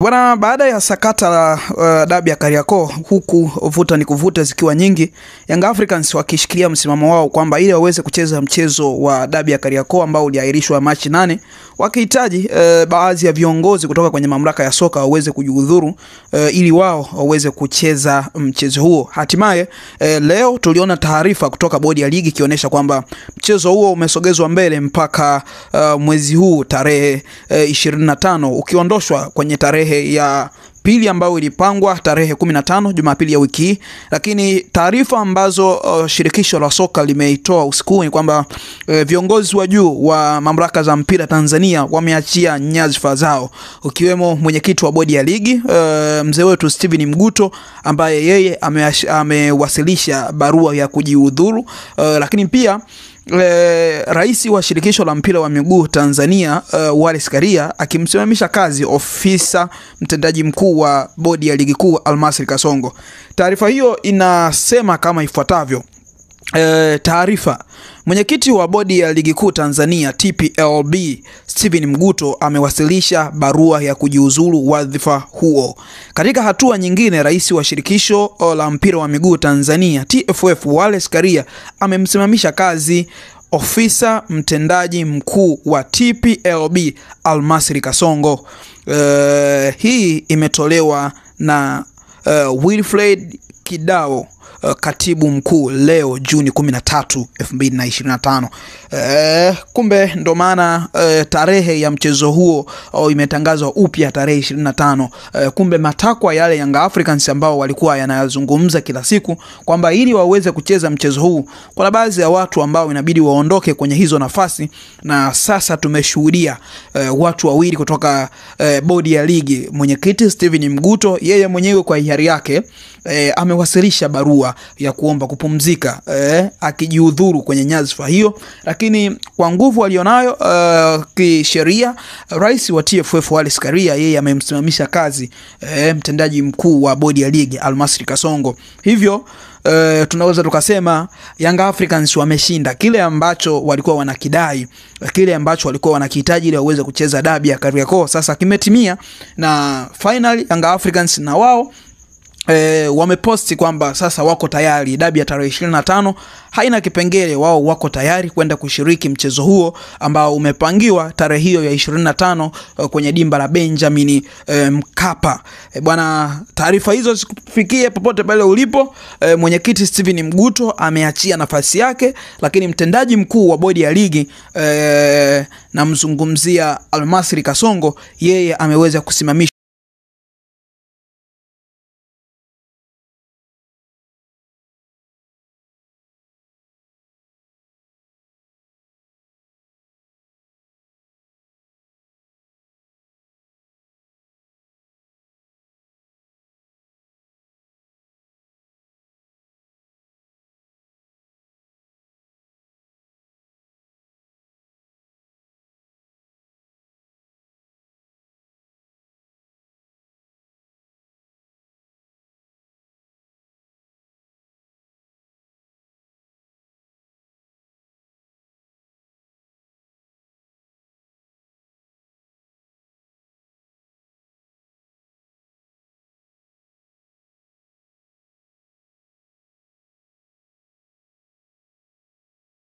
Bwana, baada ya sakata la dabi ya Kariakoo, huku vuta ni kuvuta zikiwa nyingi, Young Africans wakishikilia msimamo wao kwamba ili waweze kucheza mchezo wa dabi ya Kariakoo ambao uliahirishwa Machi 8, wakihitaji baadhi ya viongozi kutoka kwenye mamlaka ya soka waweze kujihudhuru ili wao waweze kucheza mchezo huo. Hatimaye leo tuliona taarifa kutoka bodi ya ligi ikionyesha kwamba mchezo huo umesogezwa mbele mpaka mwezi huu tarehe 25, ukiondoshwa kwenye tarehe ya pili ambayo ilipangwa tarehe 15 Jumapili ya wiki hii. Lakini taarifa ambazo shirikisho la soka limeitoa usiku ni kwamba viongozi wa juu wa mamlaka za mpira Tanzania wameachia nyadhifa zao, ukiwemo mwenyekiti wa bodi ya ligi mzee wetu Steven Mguto, ambaye yeye amewasilisha barua ya kujihudhuru, lakini pia rais wa shirikisho la mpira wa miguu Tanzania Wallace Karia akimsimamisha kazi ofisa mtendaji mkuu wa bodi ya ligi kuu Almasri Kasongo. Taarifa hiyo inasema kama ifuatavyo. Taarifa: mwenyekiti wa bodi ya ligi kuu Tanzania TPLB Steven Mguto amewasilisha barua ya kujiuzulu wadhifa huo. Katika hatua nyingine, rais wa shirikisho la mpira wa miguu Tanzania TFF Wallace Karia amemsimamisha kazi ofisa mtendaji mkuu wa TPLB Almasri Kasongo. Hii imetolewa na Wilfred Kidao, katibu mkuu, leo Juni 13, 2025. Kumbe ndo maana tarehe ya mchezo huo imetangazwa upya tarehe 25. Kumbe matakwa yale Young Africans ambao walikuwa yanayazungumza kila siku kwamba ili waweze kucheza mchezo huu kuna baadhi ya watu ambao inabidi waondoke kwenye hizo nafasi, na sasa tumeshuhudia watu wawili kutoka bodi ya ligi. Mwenyekiti Steven Mguto, yeye mwenyewe kwa hiari yake amewasilisha barua ya kuomba kupumzika, akijihudhuru kwenye nyadhifa hiyo, lakini kwa nguvu alionayo kisheria, rais wa TFF Wallace Karia yeye amemsimamisha kazi mtendaji mkuu wa bodi ya ligi Almasri Kasongo. Hivyo tunaweza tukasema Young Africans wameshinda kile ambacho walikuwa wanakidai, kile ambacho walikuwa wanakihitaji ili waweze kucheza dabi ya Kariakoo sasa kimetimia, na finally Young Africans na wao wameposti kwamba sasa wako tayari. Dabi ya tarehe 25 haina kipengele, wao wako tayari kwenda kushiriki mchezo huo ambao umepangiwa tarehe hiyo ya 25 kwenye dimba la Benjamin Mkapa. Bwana, taarifa hizo zikufikie popote pale ulipo. Mwenyekiti Steven Mguto ameachia nafasi yake, lakini mtendaji mkuu wa bodi ya ligi namzungumzia Almasri Kasongo, yeye ameweza kusimamisha